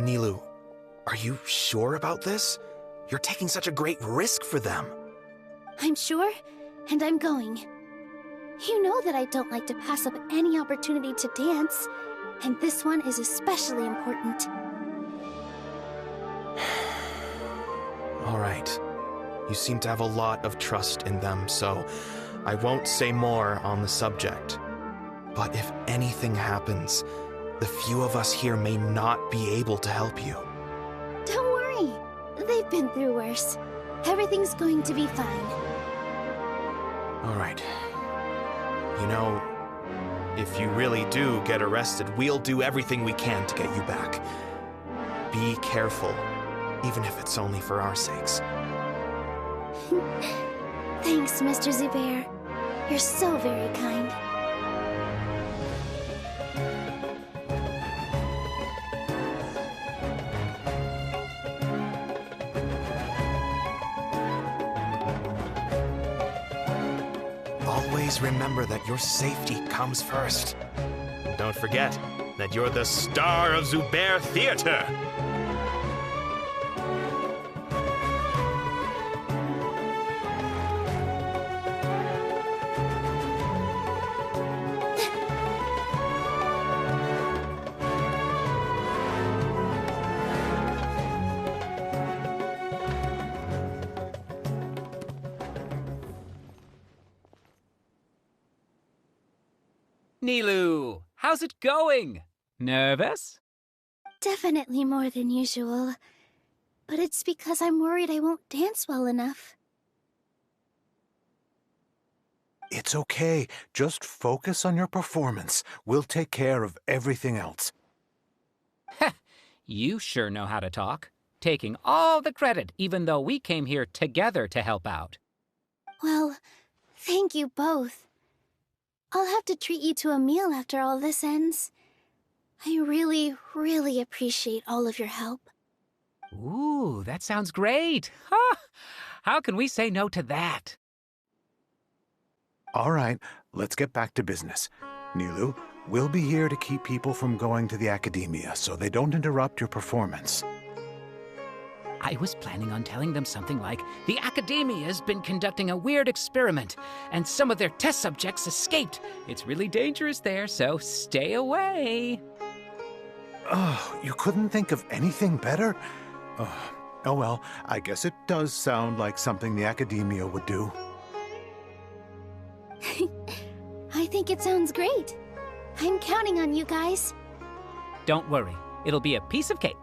Nilu, are you sure about this? You're taking such a great risk for them. I'm sure, and I'm going. You know that I don't like to pass up any opportunity to dance, and this one is especially important. All right. You seem to have a lot of trust in them, so I won't say more on the subject. But if anything happens, the few of us here may not be able to help you. Don't worry. They've been through worse. Everything's going to be fine. All right. You know, if you really do get arrested, we'll do everything we can to get you back. Be careful, even if it's only for our sakes. Thanks, Mr. Zubair. You're so very kind. Always remember that your safety comes first. Don't forget that you're the star of Zubair Theater. Nilu, how's it going? Nervous? Definitely more than usual. But it's because I'm worried I won't dance well enough. It's okay. Just focus on your performance. We'll take care of everything else. You sure know how to talk. Taking all the credit, even though we came here together to help out. Well, thank you both. I'll have to treat you to a meal after all this ends. I really, really appreciate all of your help. Ooh, that sounds great. Ha! How can we say no to that? All right, let's get back to business. Nilu, we'll be here to keep people from going to the academia so they don't interrupt your performance. I was planning on telling them something like, the Academia's been conducting a weird experiment, and some of their test subjects escaped. It's really dangerous there, so stay away. Oh, you couldn't think of anything better? Oh well, I guess it does sound like something the Academia would do. I think it sounds great. I'm counting on you guys. Don't worry, it'll be a piece of cake.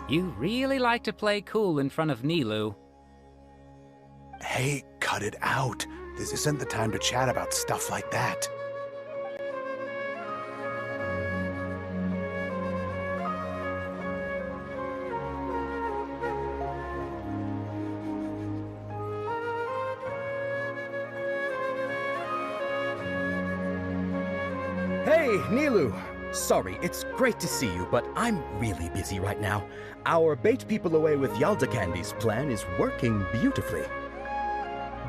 You really like to play cool in front of Nilu. Hey, cut it out. This isn't the time to chat about stuff like that. Hey, Nilu! Sorry, it's great to see you, but I'm really busy right now. Our Bait People Away with Yalda Candies plan is working beautifully.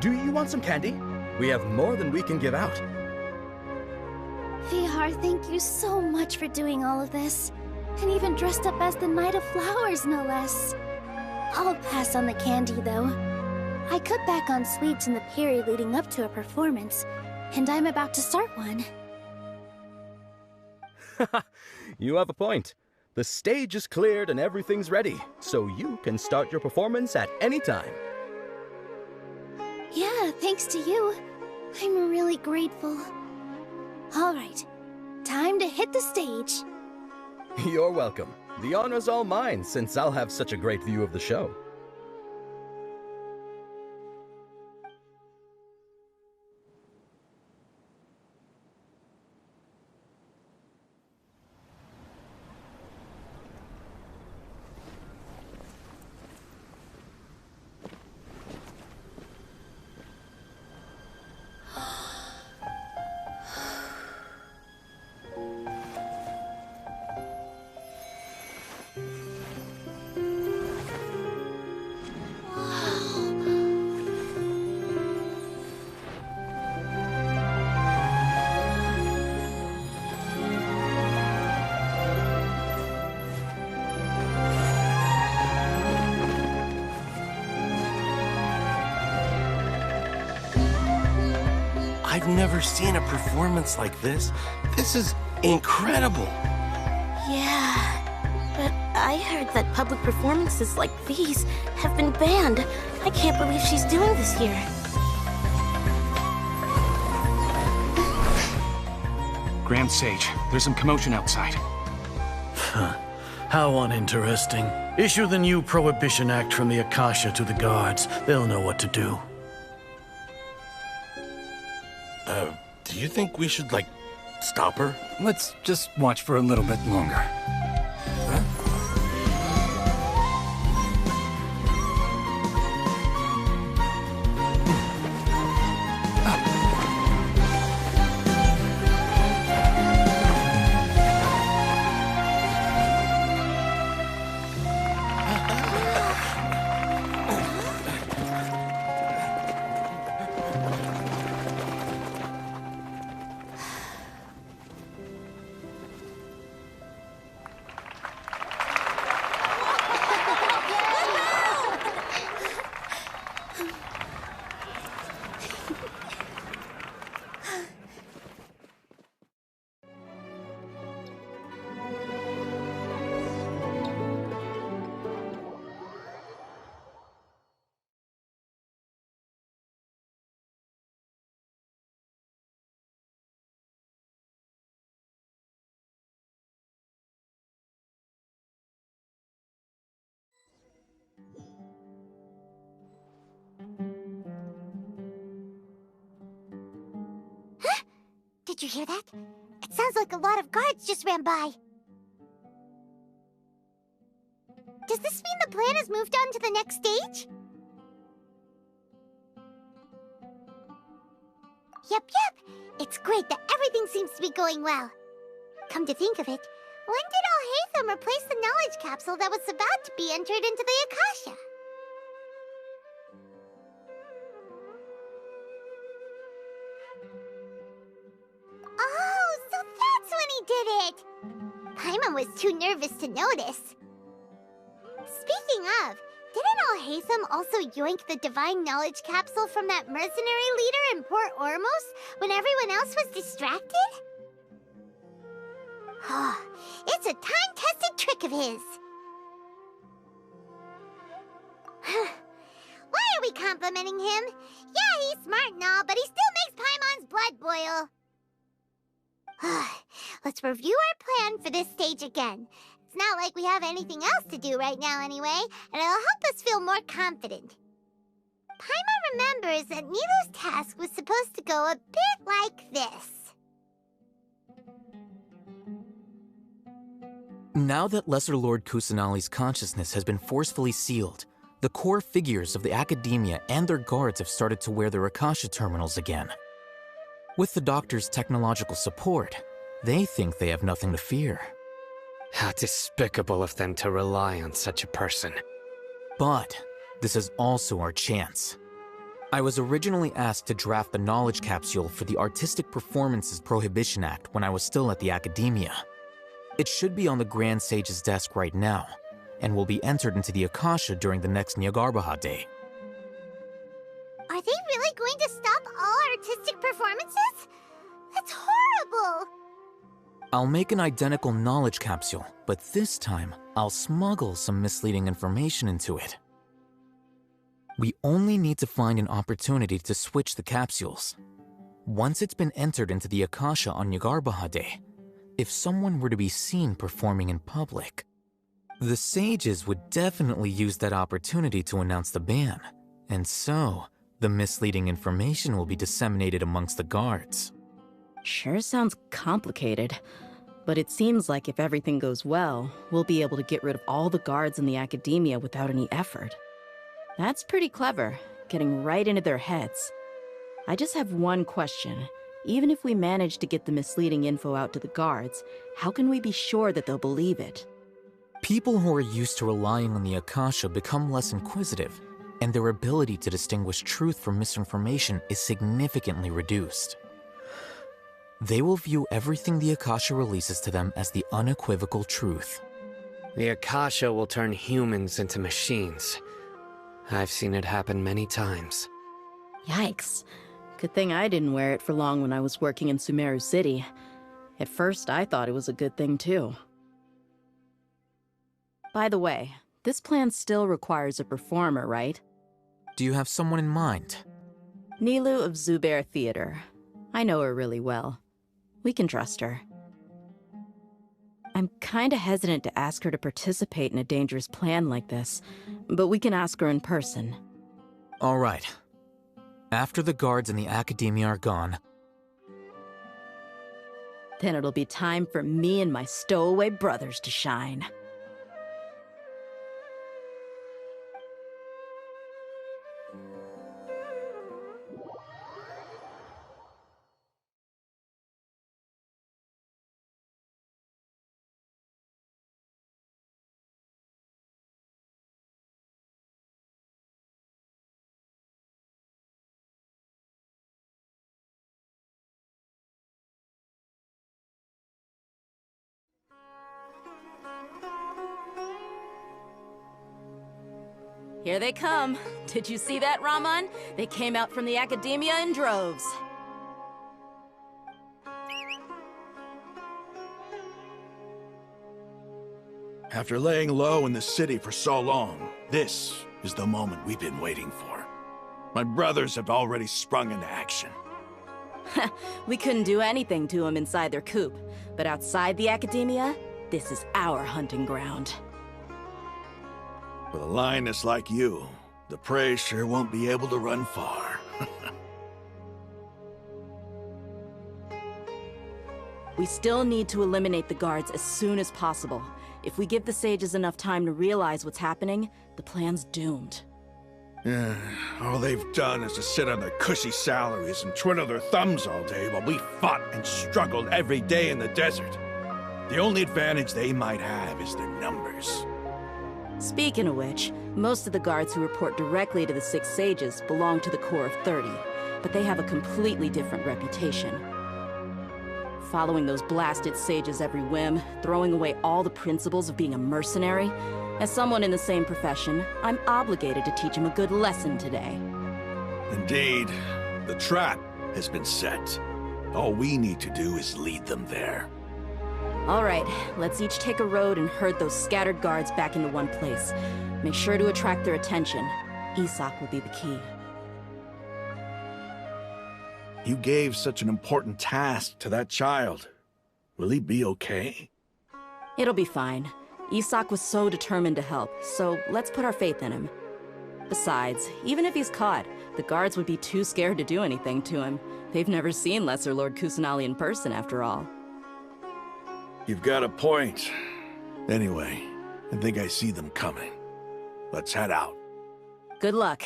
Do you want some candy? We have more than we can give out. Vihar, thank you so much for doing all of this. And even dressed up as the Knight of Flowers, no less. I'll pass on the candy, though. I cut back on sweets in the period leading up to a performance, and I'm about to start one. You have a point. The stage is cleared and everything's ready, so you can start your performance at any time. Yeah, thanks to you. I'm really grateful. All right, time to hit the stage. You're welcome. The honor's all mine, since I'll have such a great view of the show. I've never seen a performance like this. This is incredible. Yeah, but I heard that public performances like these have been banned. I can't believe she's doing this here. Grand Sage, there's some commotion outside. How uninteresting. Issue the new Prohibition Act from the Akasha to the guards. They'll know what to do. Do you think we should, like, stop her? Let's just watch for a little bit longer. Did you hear that? It sounds like a lot of guards just ran by. Does this mean the plan has moved on to the next stage? Yep. It's great that everything seems to be going well. Come to think of it, when did Alhaitham replace the knowledge capsule that was about to be entered into the Akasha? Oh, so that's when he did it! Paimon was too nervous to notice. Speaking of, didn't Alhaitham also yoink the divine knowledge capsule from that mercenary leader in Port Ormos when everyone else was distracted? Oh, it's a time-tested trick of his. Why are we complimenting him? Yeah, he's smart and all, but he still makes Paimon's blood boil. Let's review our plan for this stage again. It's not like we have anything else to do right now anyway, and it'll help us feel more confident. Paimon remembers that Nilou's task was supposed to go a bit like this. Now that Lesser Lord Kusanali's consciousness has been forcefully sealed, the core figures of the Academia and their guards have started to wear their Akasha terminals again. With the Doctor's technological support, they think they have nothing to fear. How despicable of them to rely on such a person. But this is also our chance. I was originally asked to draft the knowledge capsule for the Artistic Performances Prohibition Act when I was still at the Academia. It should be on the Grand Sage's desk right now, and will be entered into the Akasha during the next Nyargarbaha Day. Are they really going to stop all artistic performances? That's horrible! I'll make an identical knowledge capsule, but this time, I'll smuggle some misleading information into it. We only need to find an opportunity to switch the capsules. Once it's been entered into the Akasha on Nyargarbaha Day, if someone were to be seen performing in public, the sages would definitely use that opportunity to announce the ban, and so the misleading information will be disseminated amongst the guards. Sure sounds complicated, but it seems like if everything goes well, we'll be able to get rid of all the guards in the Academia without any effort. That's pretty clever, getting right into their heads. I just have one question. Even if we manage to get the misleading info out to the guards, how can we be sure that they'll believe it? People who are used to relying on the Akasha become less inquisitive, and their ability to distinguish truth from misinformation is significantly reduced. They will view everything the Akasha releases to them as the unequivocal truth. The Akasha will turn humans into machines. I've seen it happen many times. Yikes. Good thing I didn't wear it for long when I was working in SUMERU City. At first, I thought it was a good thing, too. By the way, this plan still requires a performer, right? Do you have someone in mind? Nilu of Zubair Theater. I know her really well. We can trust her. I'm kinda hesitant to ask her to participate in a dangerous plan like this, but we can ask her in person. All right. After the guards and the academia are gone, then it'll be time for me and my stowaway brothers to shine. Here they come. Did you see that, Raman? They came out from the academia in droves. After laying low in the city for so long, this is the moment we've been waiting for. My brothers have already sprung into action. We couldn't do anything to them inside their coop, but outside the academia, this is our hunting ground. With a lioness like you, the prey sure won't be able to run far. We still need to eliminate the guards as soon as possible. If we give the sages enough time to realize what's happening, the plan's doomed. Yeah, all they've done is to sit on their cushy salaries and twiddle their thumbs all day while we fought and struggled every day in the desert. The only advantage they might have is their numbers. Speaking of which, most of the guards who report directly to the Six Sages belong to the Corps of 30, but they have a completely different reputation. Following those blasted sages every whim, throwing away all the principles of being a mercenary, as someone in the same profession, I'm obligated to teach them a good lesson today. Indeed, the trap has been set. All we need to do is lead them there. All right, let's each take a road and herd those scattered guards back into one place. Make sure to attract their attention. Isak will be the key. You gave such an important task to that child. Will he be okay? It'll be fine. Isak was so determined to help, so let's put our faith in him. Besides, even if he's caught, the guards would be too scared to do anything to him. They've never seen Lesser Lord Kusanali in person, after all. You've got a point. Anyway, I think I see them coming. Let's head out. Good luck.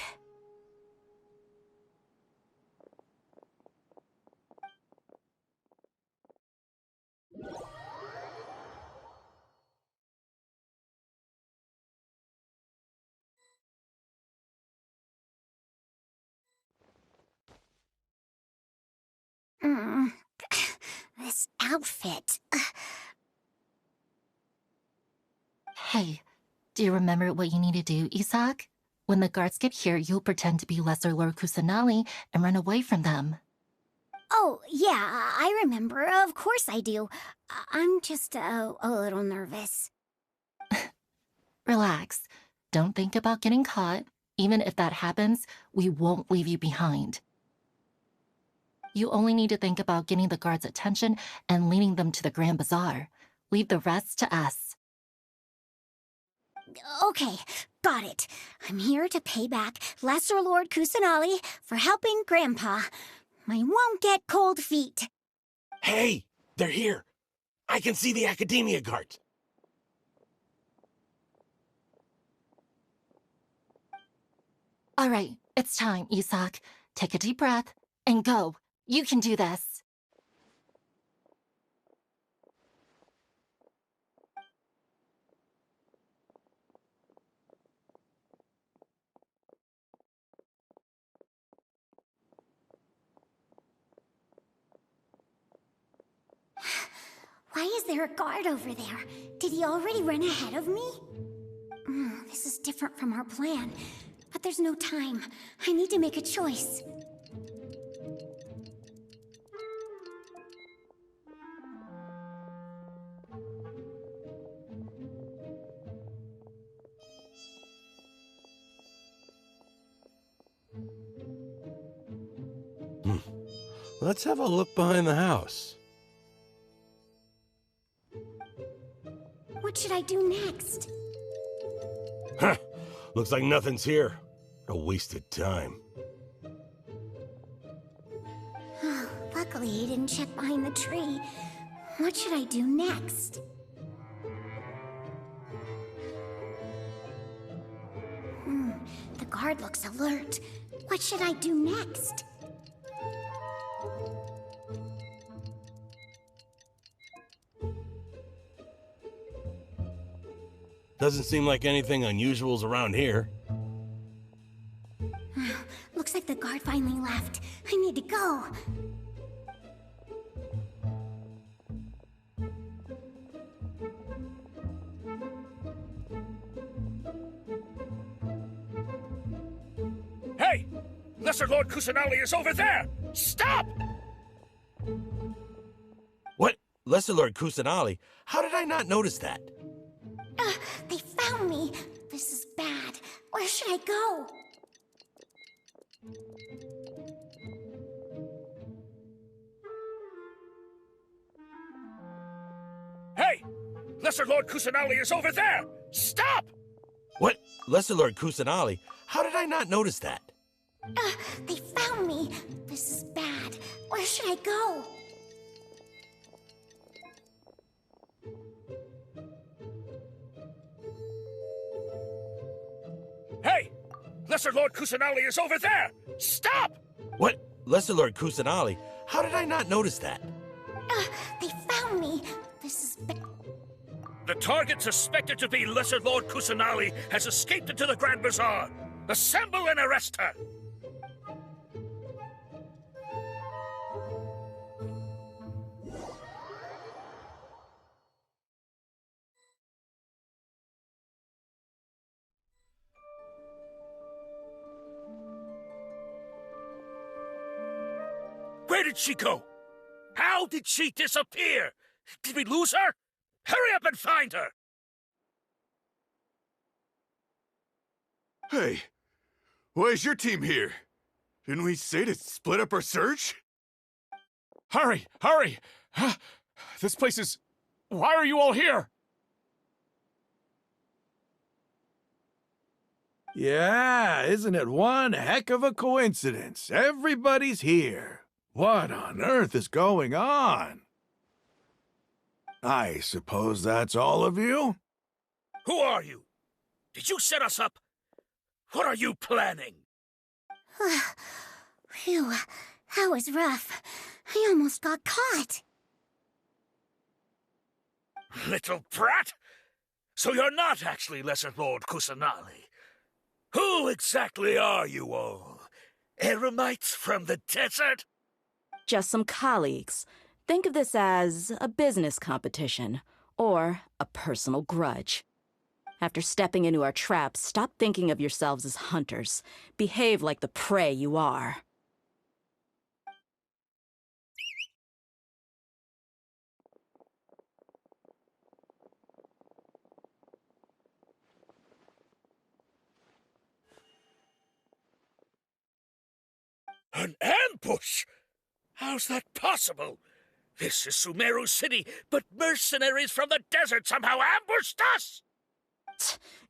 This outfit. Hey, do you remember what you need to do, Isak? When the guards get here, you'll pretend to be Lesser Lord Kusanali and run away from them. Oh, yeah, I remember. Of course I do. I'm just a little nervous. Relax. Don't think about getting caught. Even if that happens, we won't leave you behind. You only need to think about getting the guards' attention and leading them to the Grand Bazaar. Leave the rest to us. Okay, got it. I'm here to pay back Lesser Lord Kusanali for helping Grandpa. I won't get cold feet. Hey, they're here. I can see the academia guards. All right, it's time, Isak. Take a deep breath and go. You can do this. Why is there a guard over there? Did he already run ahead of me? This is different from our plan. But there's no time. I need to make a choice. Let's have a look behind the house. What should I do next? Huh. Looks like nothing's here. A wasted time. Luckily, he didn't check behind the tree. What should I do next? The guard looks alert. What should I do next? Doesn't seem like anything unusual's around here. Looks like the guard finally left. I need to go. Hey! Lesser Lord Kusanali is over there! Stop! What? Lesser Lord Kusanali? How did I not notice that? They found me. This is bad. Where should I go? Hey! Lesser Lord Kusanali is over there! Stop! What? Lesser Lord Kusanali? How did I not notice that? They found me. This is bad. Where should I go? Hey! Lesser Lord Kusanali is over there! Stop! What? Lesser Lord Kusanali? How did I not notice that? They found me. This is bad. The target suspected to be Lesser Lord Kusanali has escaped into the Grand Bazaar. Assemble and arrest her! Where did she go? How did she disappear? Did we lose her? Hurry up and find her! Hey, why is your team here? Didn't we say to split up our search? Hurry! Hurry! This place is... Why are you all here? Yeah, isn't it one heck of a coincidence? Everybody's here. What on earth is going on? I suppose that's all of you? Who are you? Did you set us up? What are you planning? Phew, that was rough. I almost got caught. Little brat! So you're not actually Lesser Lord Kusanali. Who exactly are you all? Eremites from the desert? Just some colleagues. Think of this as a business competition, or a personal grudge. After stepping into our traps, stop thinking of yourselves as hunters. Behave like the prey you are. An ambush? How's that possible? This is Sumeru City, but mercenaries from the desert somehow ambushed us!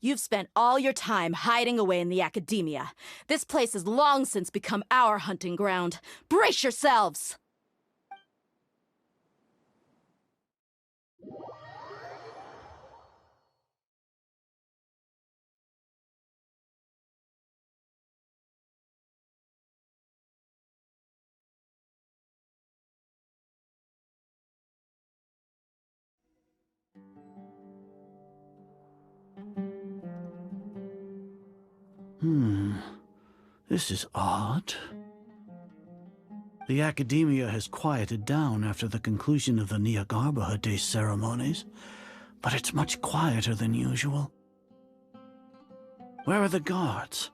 You've spent all your time hiding away in the academia. This place has long since become our hunting ground. Brace yourselves! This is odd. The academia has quieted down after the conclusion of the Niagarbha Day ceremonies, but it's much quieter than usual. Where are the guards?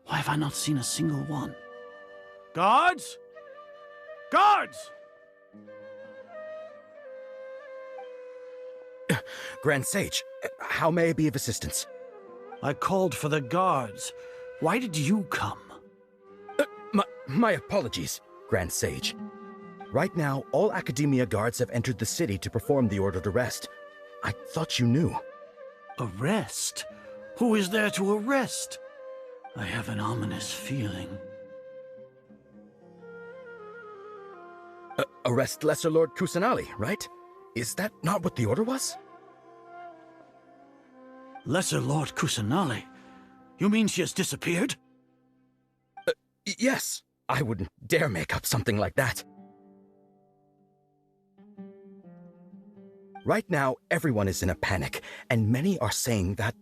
Why have I not seen a single one? Guards? Guards! Grand Sage, how may I be of assistance? I called for the guards. Why did you come? My apologies, Grand Sage. Right now, all Academia guards have entered the city to perform the ordered arrest. I thought you knew. Arrest? Who is there to arrest? I have an ominous feeling. Arrest Lesser Lord Kusanali, right? Is that not what the order was? Lesser Lord Kusanali? You mean she has disappeared? Yes. I wouldn't dare make up something like that. Right now, everyone is in a panic, and many are saying that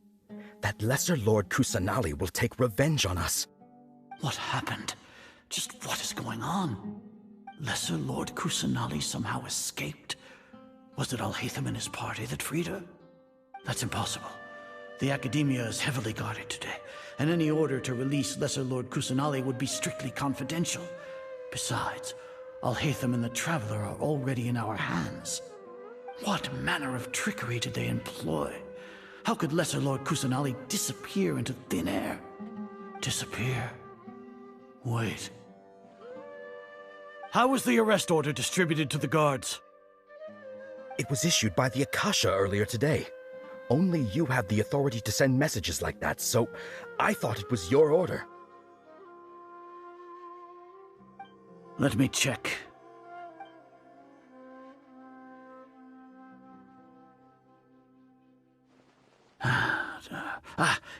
Lesser Lord Kusanali will take revenge on us. What happened? Just what is going on? Lesser Lord Kusanali somehow escaped? Was it Alhaitham and his party that freed her? That's impossible. The Academia is heavily guarded today, and any order to release Lesser Lord Kusanali would be strictly confidential. Besides, Alhaitham and the Traveler are already in our hands. What manner of trickery did they employ? How could Lesser Lord Kusanali disappear into thin air? Disappear? Wait. How was the arrest order distributed to the guards? It was issued by the Akasha earlier today. Only you have the authority to send messages like that, so I thought it was your order. Let me check.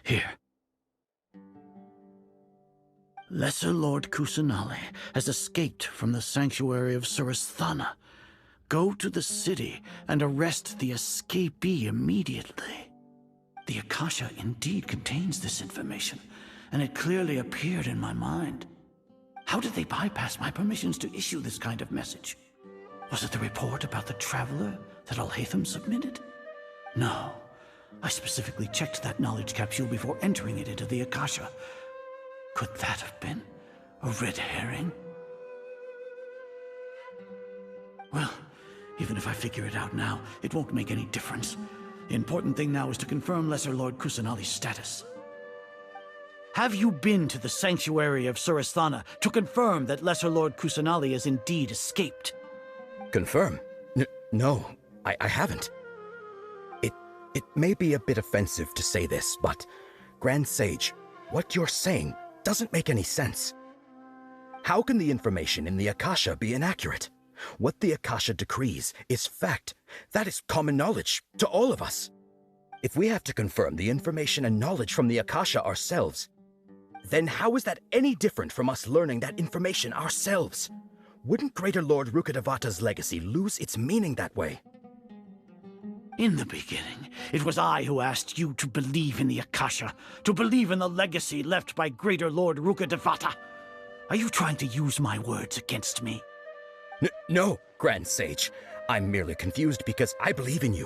Here. Lesser Lord Kusanali has escaped from the sanctuary of Surasthana. Go to the city and arrest the escapee immediately. The Akasha indeed contains this information, and it clearly appeared in my mind. How did they bypass my permissions to issue this kind of message? Was it the report about the Traveler that Alhaitham submitted? No. I specifically checked that knowledge capsule before entering it into the Akasha. Could that have been a red herring? Well, even if I figure it out now, it won't make any difference. The important thing now is to confirm Lesser Lord Kusanali's status. Have you been to the sanctuary of Surasthana to confirm that Lesser Lord Kusanali has indeed escaped? Confirm? No, I haven't. It may be a bit offensive to say this, but, Grand Sage, what you're saying doesn't make any sense. How can the information in the Akasha be inaccurate? What the Akasha decrees is fact. That is common knowledge to all of us. If we have to confirm the information and knowledge from the Akasha ourselves, then how is that any different from us learning that information ourselves? Wouldn't Greater Lord Rukkhadevata's legacy lose its meaning that way? In the beginning, it was I who asked you to believe in the Akasha, to believe in the legacy left by Greater Lord Rukkhadevata. Are you trying to use my words against me? No, Grand Sage. I'm merely confused because I believe in you.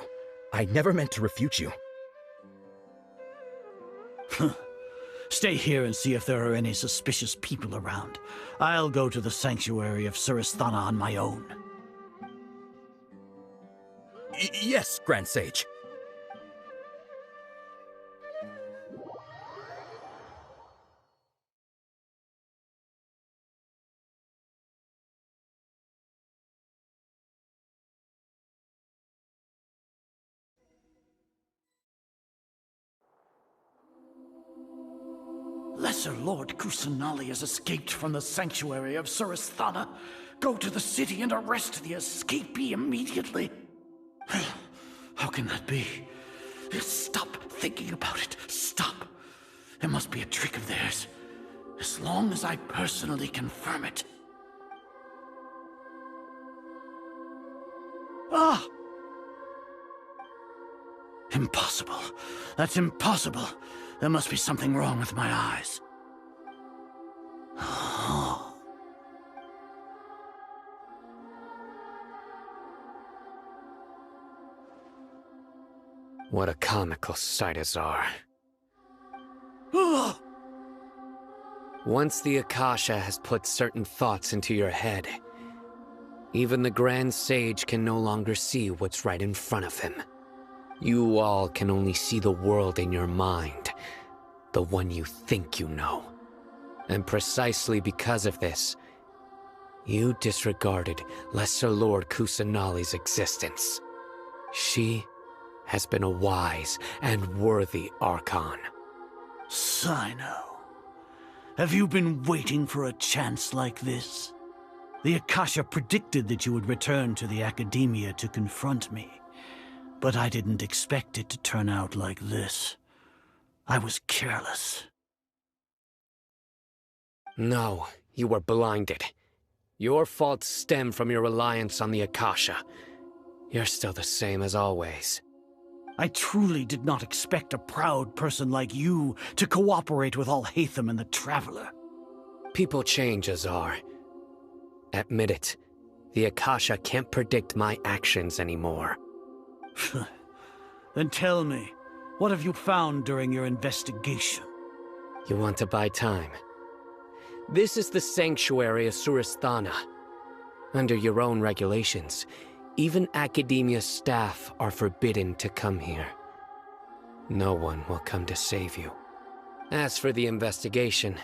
I never meant to refute you. Stay here and see if there are any suspicious people around. I'll go to the sanctuary of Surasthana on my own. Yes, Grand Sage. Lesser Lord Kusanali has escaped from the sanctuary of Surasthana. Go to the city and arrest the escapee immediately. How can that be? Stop thinking about it. Stop. It must be a trick of theirs. As long as I personally confirm it. Ah! Impossible. That's impossible. There must be something wrong with my eyes. What a comical sight is are. Once the Akasha has put certain thoughts into your head, even the Grand Sage can no longer see what's right in front of him. You all can only see the world in your mind, the one you think you know. And precisely because of this, you disregarded Lesser Lord Kusanali's existence. She has been a wise and worthy Archon. Sino, have you been waiting for a chance like this? The Akasha predicted that you would return to the Academia to confront me, but I didn't expect it to turn out like this. I was careless. No, you were blinded. Your faults stem from your reliance on the Akasha. You're still the same as always. I truly did not expect a proud person like you to cooperate with Alhaitham and the Traveler. People change, Azar. Admit it. The Akasha can't predict my actions anymore. Then tell me, what have you found during your investigation? You want to buy time? This is the sanctuary of Surasthana. Under your own regulations, even Academia staff are forbidden to come here. No one will come to save you. As for the investigation,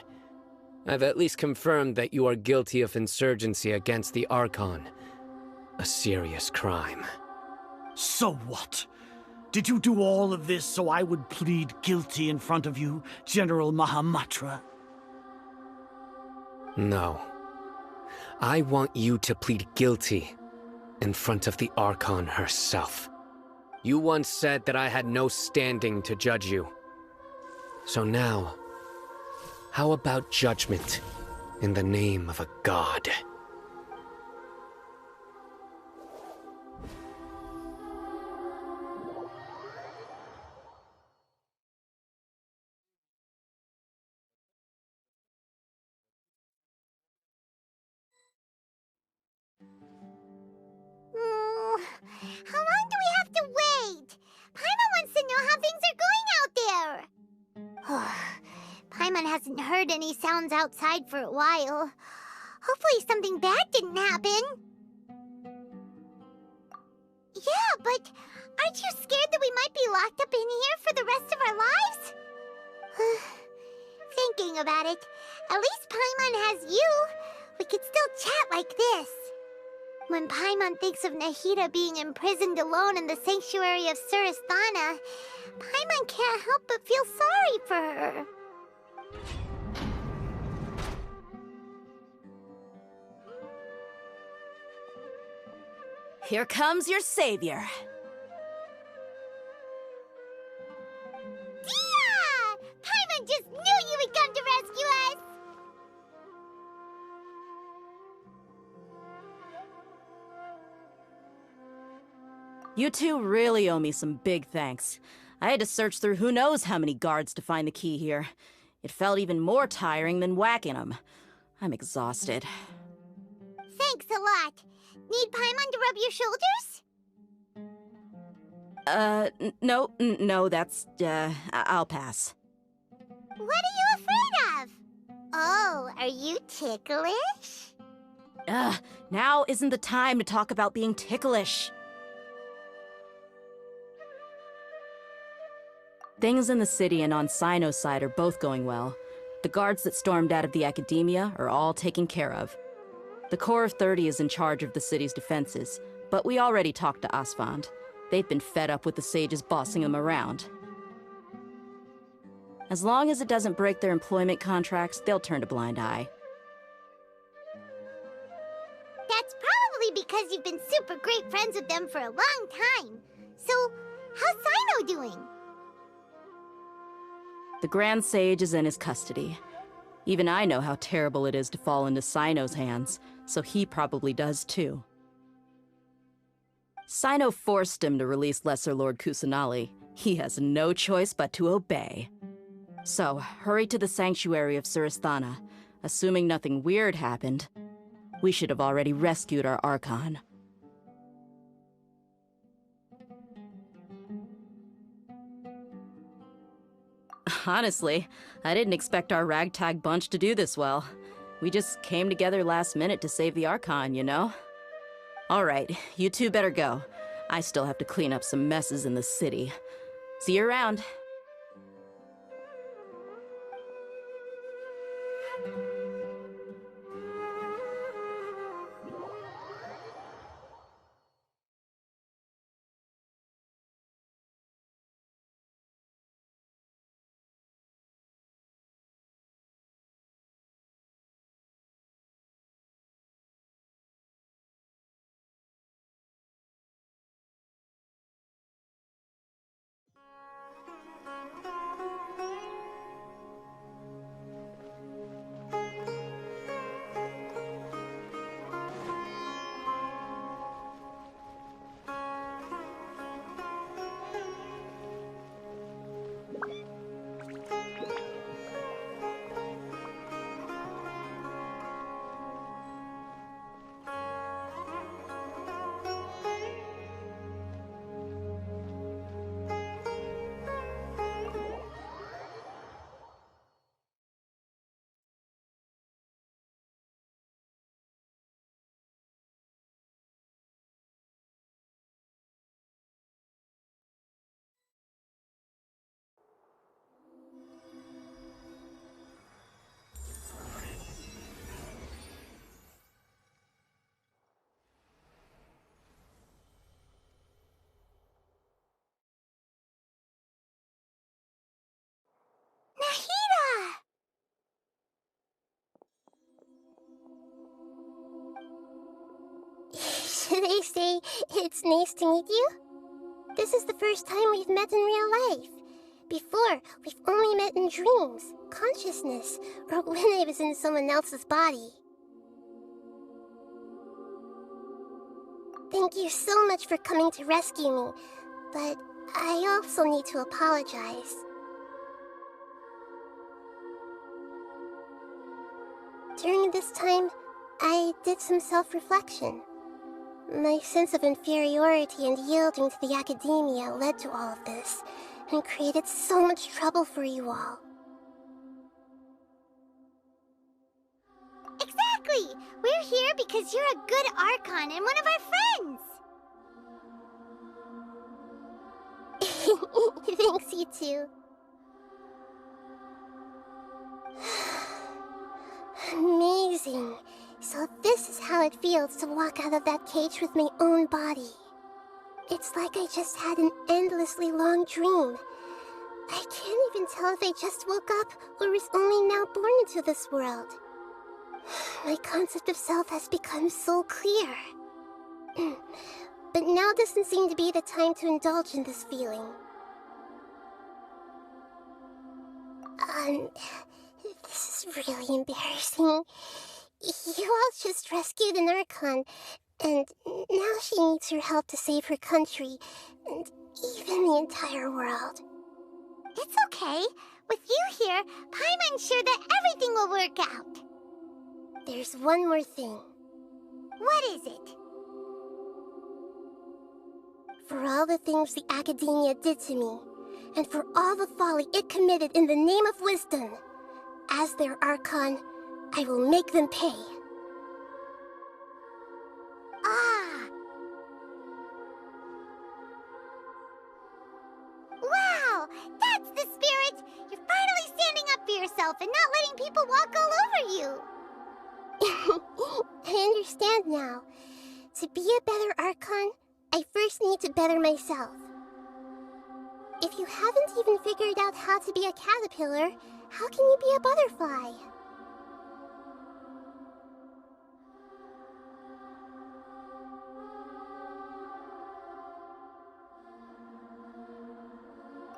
I've at least confirmed that you are guilty of insurgency against the Archon. A serious crime. So what? Did you do all of this so I would plead guilty in front of you, General Mahamatra? No. I want you to plead guilty in front of the Archon herself. You once said that I had no standing to judge you. So now, how about judgment in the name of a god? How long do we have to wait? Paimon wants to know how things are going out there. Paimon hasn't heard any sounds outside for a while. Hopefully something bad didn't happen. Yeah, but aren't you scared that we might be locked up in here for the rest of our lives? Thinking about it, at least Paimon has you. We could still chat like this. When Paimon thinks of Nahida being imprisoned alone in the sanctuary of Surasthana, Paimon can't help but feel sorry for her. Here comes your savior. Dia! Paimon just knew you would come to rescue us! You two really owe me some big thanks. I had to search through who knows how many guards to find the key here. It felt even more tiring than whacking them. I'm exhausted. Thanks a lot. Need Paimon to rub your shoulders? No, that's, I'll pass. What are you afraid of? Oh, are you ticklish? Now isn't the time to talk about being ticklish. Things in the city and on Sino's side are both going well. The guards that stormed out of the Academia are all taken care of. The Corps of 30 is in charge of the city's defenses, but we already talked to Asfand. They've been fed up with the sages bossing them around. As long as it doesn't break their employment contracts, they'll turn a blind eye. That's probably because you've been super great friends with them for a long time. So, how's Sino doing? The Grand Sage is in his custody. Even I know how terrible it is to fall into Sino's hands, so he probably does too. Sino forced him to release Lesser Lord Kusanali. He has no choice but to obey. So, hurry to the sanctuary of Surasthana. Assuming nothing weird happened, we should have already rescued our Archon. Honestly, I didn't expect our ragtag bunch to do this well. We just came together last minute to save the Archon, you know? Alright, you two better go. I still have to clean up some messes in the city. See you around. Nahida! Should I say it's nice to meet you? This is the first time we've met in real life. Before, we've only met in dreams, consciousness, or when I was in someone else's body. Thank you so much for coming to rescue me, but I also need to apologize. During this time, I did some self-reflection. My sense of inferiority and yielding to the academia led to all of this, and created so much trouble for you all. Exactly! We're here because you're a good Archon and one of our friends! Thanks, you too. Amazing. So this is how it feels to walk out of that cage with my own body. It's like I just had an endlessly long dream. I can't even tell if I just woke up or was only now born into this world. My concept of self has become so clear. But now doesn't seem to be the time to indulge in this feeling. This is really embarrassing. You all just rescued an Archon, and now she needs your help to save her country, and even the entire world. It's okay. With you here, Paimon's sure that everything will work out. There's one more thing. What is it? For all the things the academia did to me, and for all the folly it committed in the name of wisdom, as their Archon, I will make them pay. Ah! Wow! That's the spirit! You're finally standing up for yourself and not letting people walk all over you! I understand now. To be a better Archon, I first need to better myself. If you haven't even figured out how to be a caterpillar, how can you be a butterfly?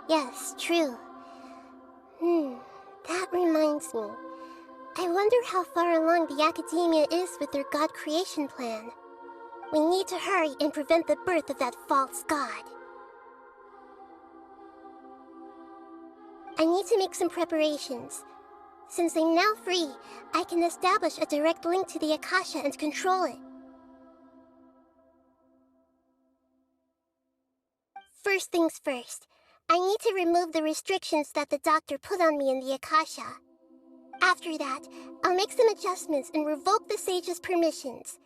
Yes, true. That reminds me. I wonder how far along the academia is with their god creation plan. We need to hurry and prevent the birth of that false god. I need to make some preparations. Since I'm now free, I can establish a direct link to the Akasha and control it. First things first, I need to remove the restrictions that the doctor put on me in the Akasha. After that, I'll make some adjustments and revoke the sage's permissions.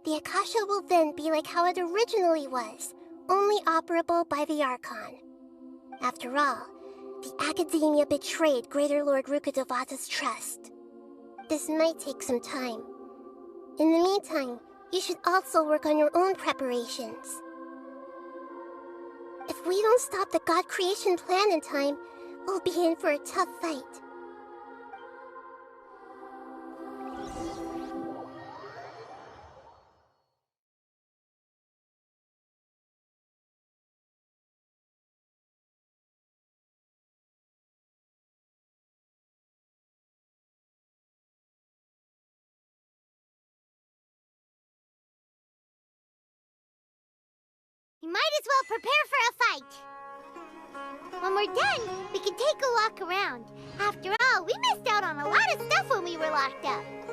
The Akasha will then be like how it originally was, only operable by the Archon. After all, the academia betrayed Greater Lord Rukkhadevata's trust. this might take some time. In the meantime, you should also work on your own preparations. If we don't stop the God creation plan in time, we'll be in for a tough fight. You might as well prepare for a fight. When we're done, we can take a walk around. After all, we missed out on a lot of stuff when we were locked up.